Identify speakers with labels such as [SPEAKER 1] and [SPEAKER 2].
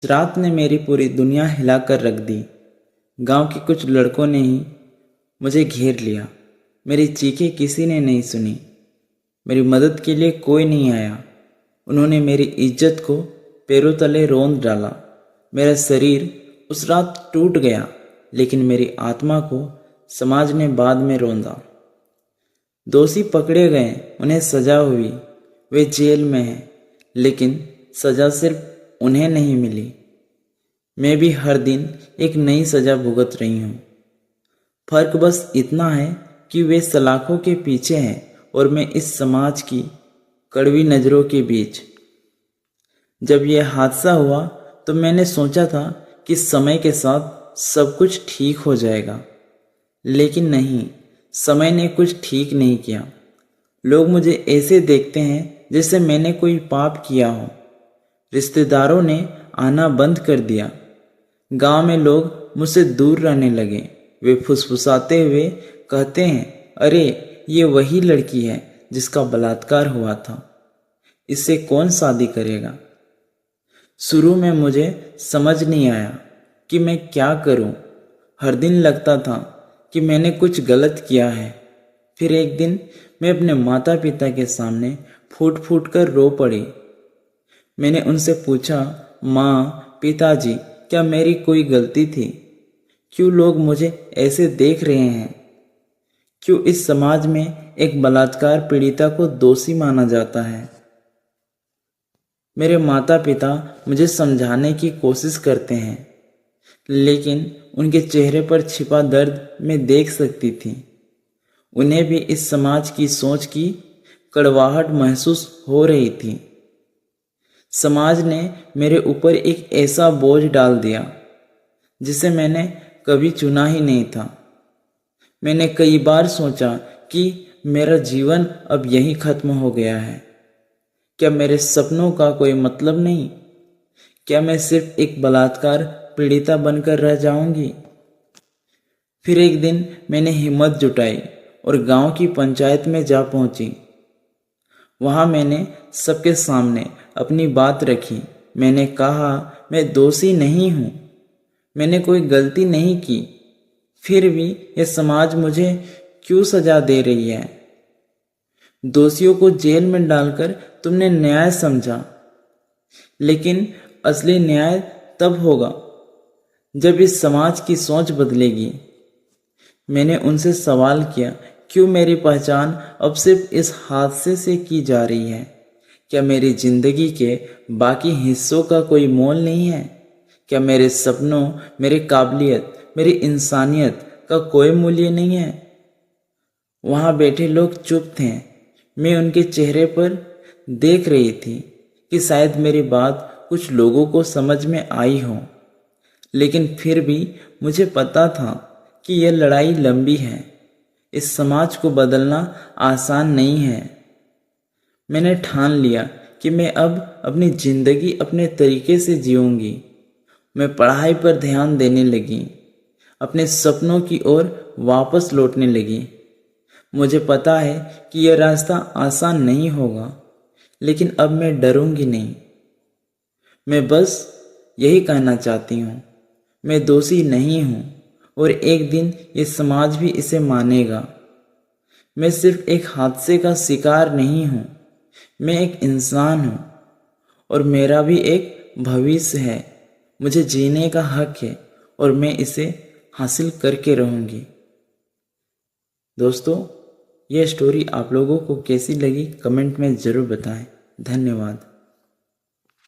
[SPEAKER 1] रात ने मेरी पूरी दुनिया हिलाकर रख दी। गांव के कुछ लड़कों ने ही मुझे घेर लिया। मेरी चीखें किसी ने नहीं सुनी। मेरी मदद के लिए कोई नहीं आया। उन्होंने मेरी इज्जत को पैरों तले रौंद डाला। मेरा शरीर उस रात टूट गया, लेकिन मेरी आत्मा को समाज ने बाद में रौंदा। दोषी पकड़े गए, उन्हें सजा हुई, वे जेल में हैं, लेकिन सजा सिर्फ उन्हें नहीं मिली। मैं भी हर दिन एक नई सजा भुगत रही हूँ। फर्क बस इतना है कि वे सलाखों के पीछे हैं और मैं इस समाज की कड़वी नज़रों के बीच। जब यह हादसा हुआ तो मैंने सोचा था कि समय के साथ सब कुछ ठीक हो जाएगा, लेकिन नहीं, समय ने कुछ ठीक नहीं किया। लोग मुझे ऐसे देखते हैं जैसे मैंने कोई पाप किया हो। रिश्तेदारों ने आना बंद कर दिया। गांव में लोग मुझसे दूर रहने लगे। वे फुसफुसाते हुए कहते हैं, अरे ये वही लड़की है जिसका बलात्कार हुआ था, इससे कौन शादी करेगा। शुरू में मुझे समझ नहीं आया कि मैं क्या करूं। हर दिन लगता था कि मैंने कुछ गलत किया है। फिर एक दिन मैं अपने माता पिता के सामने फूट फूट कर रो पड़ी। मैंने उनसे पूछा, माँ, पिताजी, क्या मेरी कोई गलती थी? क्यों लोग मुझे ऐसे देख रहे हैं? क्यों इस समाज में एक बलात्कार पीड़िता को दोषी माना जाता है? मेरे माता पिता मुझे समझाने की कोशिश करते हैं, लेकिन उनके चेहरे पर छिपा दर्द मैं देख सकती थी। उन्हें भी इस समाज की सोच की कड़वाहट महसूस हो रही थी। समाज ने मेरे ऊपर एक ऐसा बोझ डाल दिया जिसे मैंने कभी चुना ही नहीं था। मैंने कई बार सोचा कि मेरा जीवन अब यहीं खत्म हो गया है। क्या मेरे सपनों का कोई मतलब नहीं? क्या मैं सिर्फ एक बलात्कार पीड़िता बनकर रह जाऊंगी? फिर एक दिन मैंने हिम्मत जुटाई और गांव की पंचायत में जा पहुंची। वहां मैंने सबके सामने अपनी बात रखी। मैंने कहा, मैं दोषी नहीं हूं, मैंने कोई गलती नहीं की, फिर भी यह समाज मुझे क्यों सजा दे रही है? दोषियों को जेल में डालकर तुमने न्याय समझा, लेकिन असली न्याय तब होगा जब इस समाज की सोच बदलेगी। मैंने उनसे सवाल किया, क्यों मेरी पहचान अब सिर्फ इस हादसे से की जा रही है? क्या मेरी जिंदगी के बाकी हिस्सों का कोई मोल नहीं है? क्या मेरे सपनों, मेरी काबिलियत, मेरी इंसानियत का कोई मूल्य नहीं है? वहां बैठे लोग चुप थे। मैं उनके चेहरे पर देख रही थी कि शायद मेरी बात कुछ लोगों को समझ में आई हो, लेकिन फिर भी मुझे पता था कि यह लड़ाई लंबी है। इस समाज को बदलना आसान नहीं है। मैंने ठान लिया कि मैं अब अपनी जिंदगी अपने तरीके से जीऊंगी। मैं पढ़ाई पर ध्यान देने लगी, अपने सपनों की ओर वापस लौटने लगी। मुझे पता है कि यह रास्ता आसान नहीं होगा, लेकिन अब मैं डरूंगी नहीं। मैं बस यही कहना चाहती हूँ, मैं दोषी नहीं हूँ और एक दिन ये समाज भी इसे मानेगा। मैं सिर्फ एक हादसे का शिकार नहीं हूँ, मैं एक इंसान हूँ और मेरा भी एक भविष्य है। मुझे जीने का हक है और मैं इसे हासिल करके रहूँगी। दोस्तों, यह स्टोरी आप लोगों को कैसी लगी कमेंट में ज़रूर बताएं। धन्यवाद।